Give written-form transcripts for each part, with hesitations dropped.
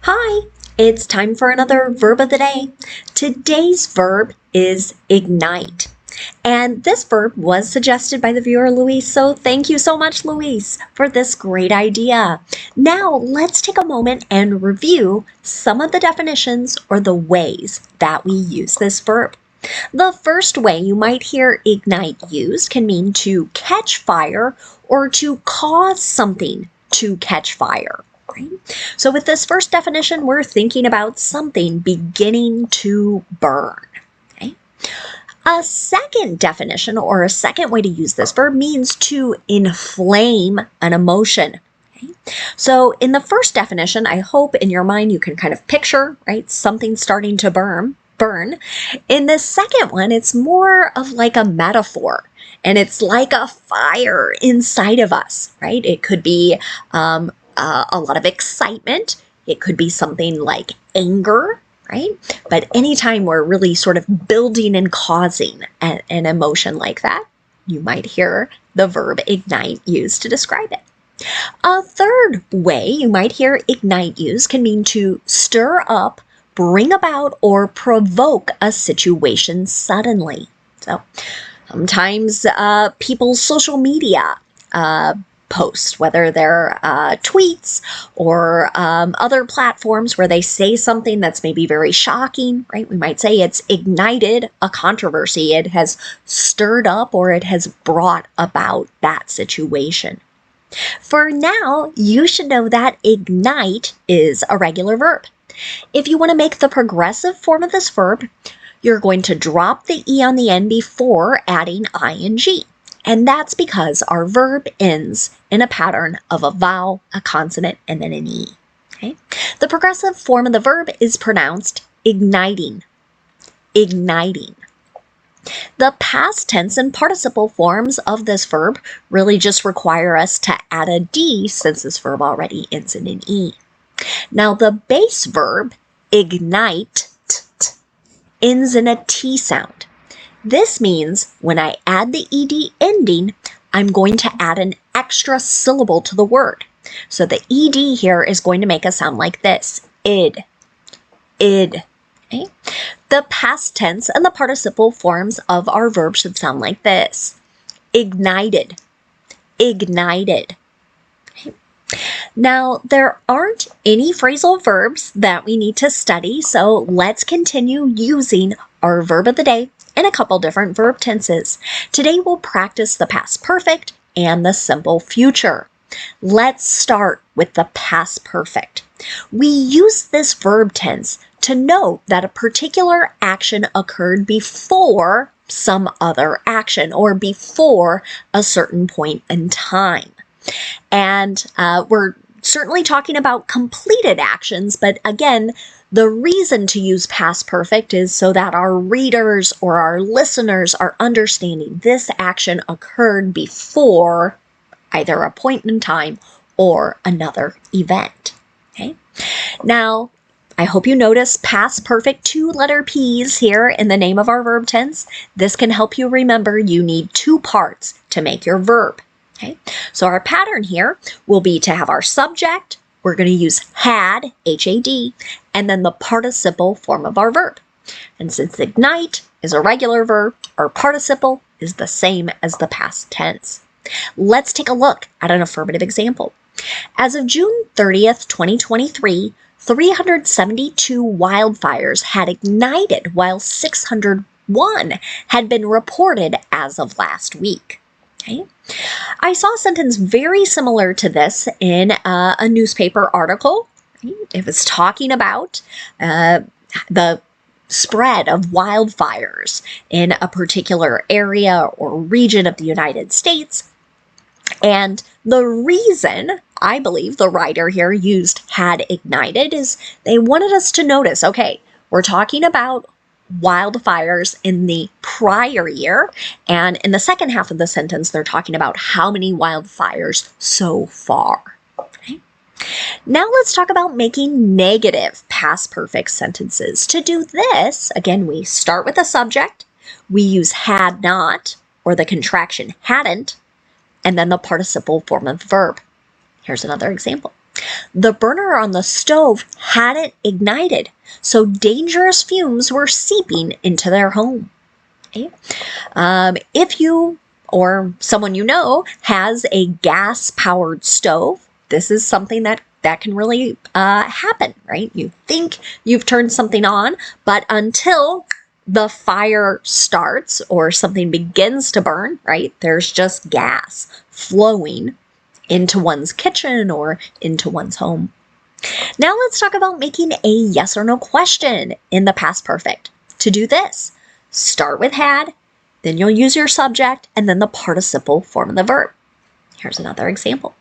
Hi, it's time for another verb of the day. Today's verb is ignite. And this verb was suggested by the viewer Luis, so thank you so much, Luis, for this great idea. Now, let's take a moment and review some of the definitions or the ways that we use this verb. The first way you might hear ignite used can mean to catch fire or to cause something to catch fire. Right? So with this first definition, we're thinking about something beginning to burn. Okay? A second definition or a second way to use this verb means to inflame an emotion. Okay? So in the first definition, I hope in your mind you can kind of picture, right, something starting to burn. In the second one, it's more of like a metaphor. And it's like a fire inside of us, right? It could be a lot of excitement. It could be something like anger, right? But anytime we're really sort of building and causing an emotion like that, you might hear the verb ignite used to describe it. A third way you might hear ignite used can mean to stir up, bring about, or provoke a situation suddenly. So sometimes people's social media posts, whether they're tweets or other platforms where they say something that's maybe very shocking, right? We might say it's ignited a controversy. It has stirred up or it has brought about that situation. For now, you should know that ignite is a regular verb. If you want to make the progressive form of this verb, you're going to drop the E on the end before adding ing. And that's because our verb ends in a pattern of a vowel, a consonant, and then an E. Okay? The progressive form of the verb is pronounced igniting. Igniting. The past tense and participle forms of this verb really just require us to add a D since this verb already ends in an E. Now the base verb, ignite, ends in a T sound. This means when I add the ed ending, I'm going to add an extra syllable to the word. So the ed here is going to make us sound like this, id. Okay? The past tense and the participle forms of our verb should sound like this, ignited, ignited. Okay? Now, there aren't any phrasal verbs that we need to study, so let's continue using our verb of the day in a couple different verb tenses. Today we'll practice the past perfect and the simple future. Let's start with the past perfect. We use this verb tense to note that a particular action occurred before some other action or before a certain point in time. And we're certainly talking about completed actions, but again, the reason to use past perfect is so that our readers or our listeners are understanding this action occurred before either a point in time or another event. Okay? Now, I hope you notice past perfect 2-letter P's here in the name of our verb tense. This can help you remember you need 2 parts to make your verb. Okay? So our pattern here will be to have our subject. We're going to use had, H-A-D, and then the participle form of our verb. And since ignite is a regular verb, our participle is the same as the past tense. Let's take a look at an affirmative example. As of June 30th, 2023, 372 wildfires had ignited while 601 had been reported as of last week. Okay. I saw a sentence very similar to this in a newspaper article. It was talking about the spread of wildfires in a particular area or region of the United States. And the reason I believe the writer here used had ignited is they wanted us to notice, okay, we're talking about wildfires in the prior year, and in the second half of the sentence, they're talking about how many wildfires so far. Okay? Now let's talk about making negative past perfect sentences. To do this, again, we start with a subject, we use had not, or the contraction hadn't, and then the participle form of the verb. Here's another example. The burner on the stove hadn't ignited, so dangerous fumes were seeping into their home. Okay? If you or someone you know has a gas-powered stove, this is something that can really happen, right? You think you've turned something on, but until the fire starts or something begins to burn, right, there's just gas flowing into one's kitchen or into one's home. Now let's talk about making a yes or no question in the past perfect. To do this, start with had, then you'll use your subject, and then the participle form of the verb. Here's another example.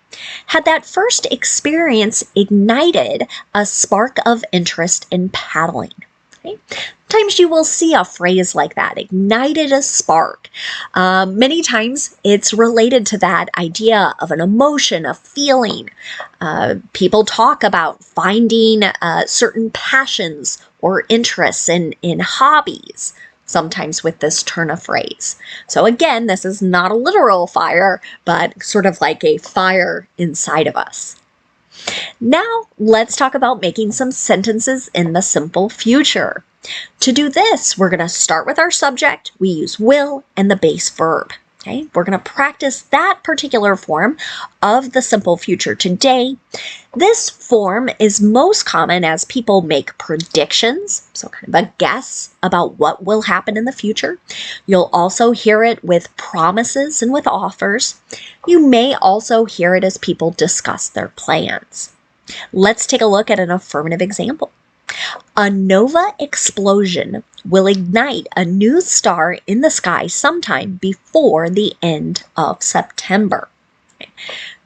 Had that first experience ignited a spark of interest in paddling? Okay. Sometimes you will see a phrase like that, ignited a spark. Many times it's related to that idea of an emotion, a feeling. People talk about finding certain passions or interests in hobbies, sometimes with this turn of phrase. So again, this is not a literal fire, but sort of like a fire inside of us. Now, let's talk about making some sentences in the simple future. To do this, we're going to start with our subject. We use will and the base verb. Okay? We're going to practice that particular form of the simple future today. This form is most common as people make predictions, so kind of a guess about what will happen in the future. You'll also hear it with promises and with offers. You may also hear it as people discuss their plans. Let's take a look at an affirmative example. A nova explosion will ignite a new star in the sky sometime before the end of September.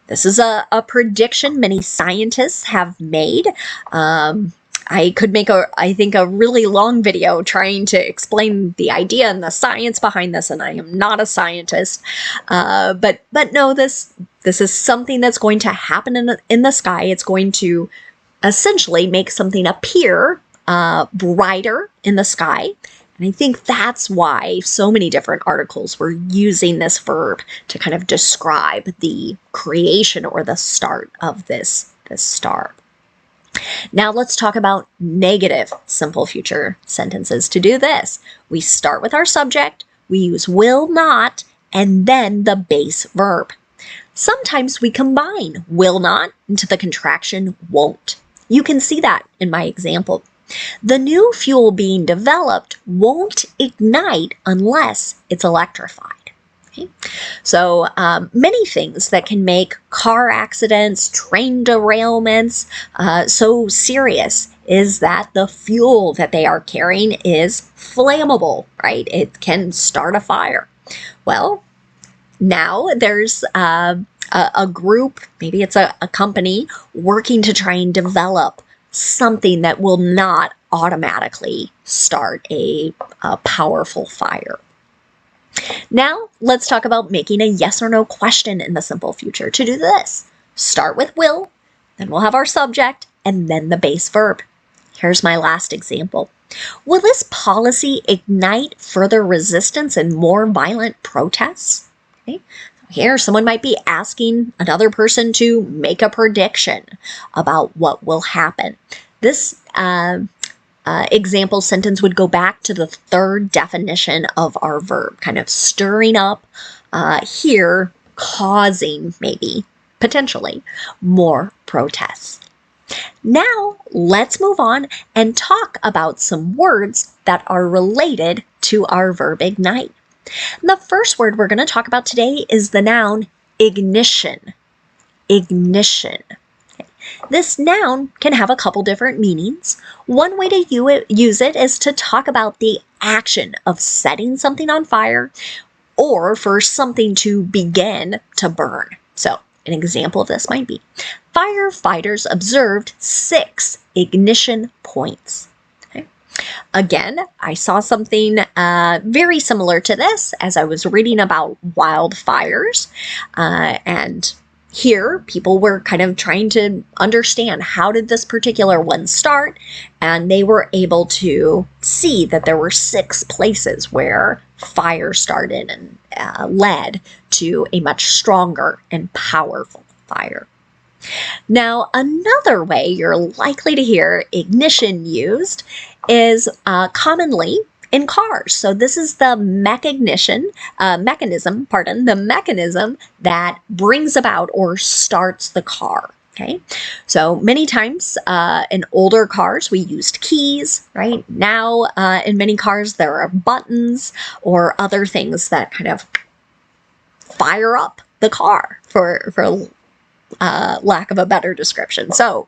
This is a prediction many scientists have made. I could make I think a really long video trying to explain the idea and the science behind this, and I am not a scientist. But no, this is something that's going to happen in the sky. It's going to essentially make something appear brighter in the sky. And I think that's why so many different articles were using this verb to kind of describe the creation or the start of this star. Now let's talk about negative simple future sentences. To do this, we start with our subject, we use will not, and then the base verb. Sometimes we combine will not into the contraction won't. You can see that in my example. The new fuel being developed won't ignite unless it's electrified. Okay? So many things that can make car accidents, train derailments so serious is that the fuel that they are carrying is flammable, right? It can start a fire. Well, now there's a group, maybe it's a company, working to try and develop something that will not automatically start a powerful fire. Now, let's talk about making a yes or no question in the simple future. To do this, start with will, then we'll have our subject, and then the base verb. Here's my last example. Will this policy ignite further resistance and more violent protests? Okay. Here, someone might be asking another person to make a prediction about what will happen. This example sentence would go back to the third definition of our verb, kind of stirring up, here causing maybe, potentially, more protests. Now, let's move on and talk about some words that are related to our verb ignite. The first word we're going to talk about today is the noun ignition. Ignition. This noun can have a couple different meanings. One way to use it is to talk about the action of setting something on fire or for something to begin to burn. So an example of this might be, firefighters observed 6 ignition points. Again, I saw something very similar to this as I was reading about wildfires. And here, people were kind of trying to understand how did this particular one start, and they were able to see that there were 6 places where fire started and led to a much stronger and powerful fire. Now, another way you're likely to hear ignition used is commonly in cars. So this is the mechanism that brings about or starts the car. Okay, so many times in older cars we used keys, right? Now in many cars there are buttons or other things that kind of fire up the car for lack of a better description. So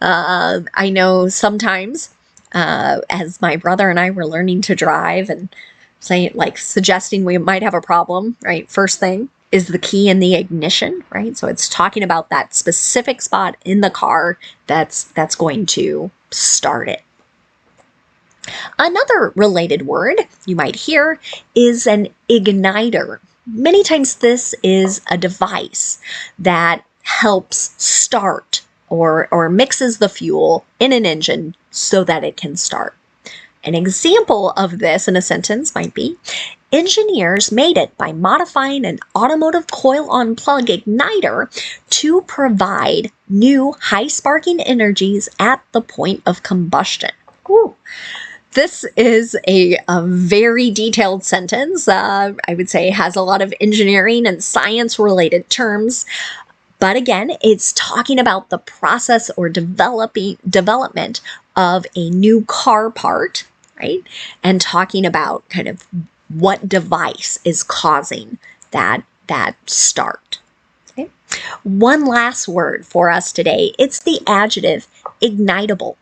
I know sometimes as my brother and I were learning to drive and suggesting we might have a problem, right? First thing is the key in the ignition, right? So it's talking about that specific spot in the car that's going to start it. Another related word you might hear is an igniter. Many times this is a device that helps start or mixes the fuel in an engine so that it can start. An example of this in a sentence might be, engineers made it by modifying an automotive coil-on plug igniter to provide new high-sparking energies at the point of combustion. Ooh. This is a very detailed sentence. I would say has a lot of engineering and science-related terms. But again, it's talking about the process or development of a new car part, right? And talking about kind of what device is causing that start. Okay? One last word for us today. It's the adjective ignitable.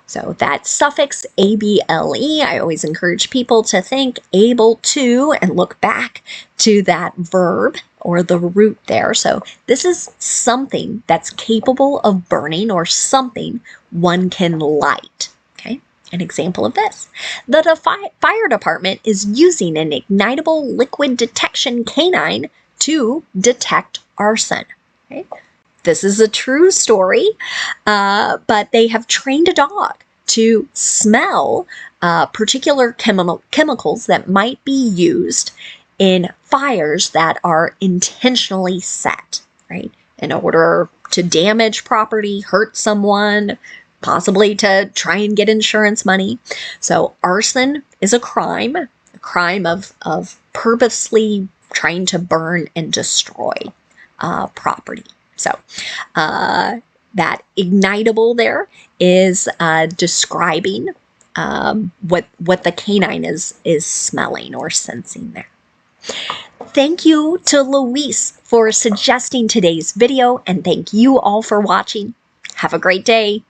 So that suffix able, I always encourage people to think able to and look back to that verb or the root there. So this is something that's capable of burning or something one can light. Okay, an example of this. The fire department is using an ignitable liquid detection canine to detect arson. Okay. This is a true story, but they have trained a dog to smell particular chemicals that might be used in fires that are intentionally set, right? In order to damage property, hurt someone, possibly to try and get insurance money. So arson is a crime of purposely trying to burn and destroy property. So that ignitable there is describing what the canine is smelling or sensing there. Thank you to Luis for suggesting today's video, and thank you all for watching. Have a great day.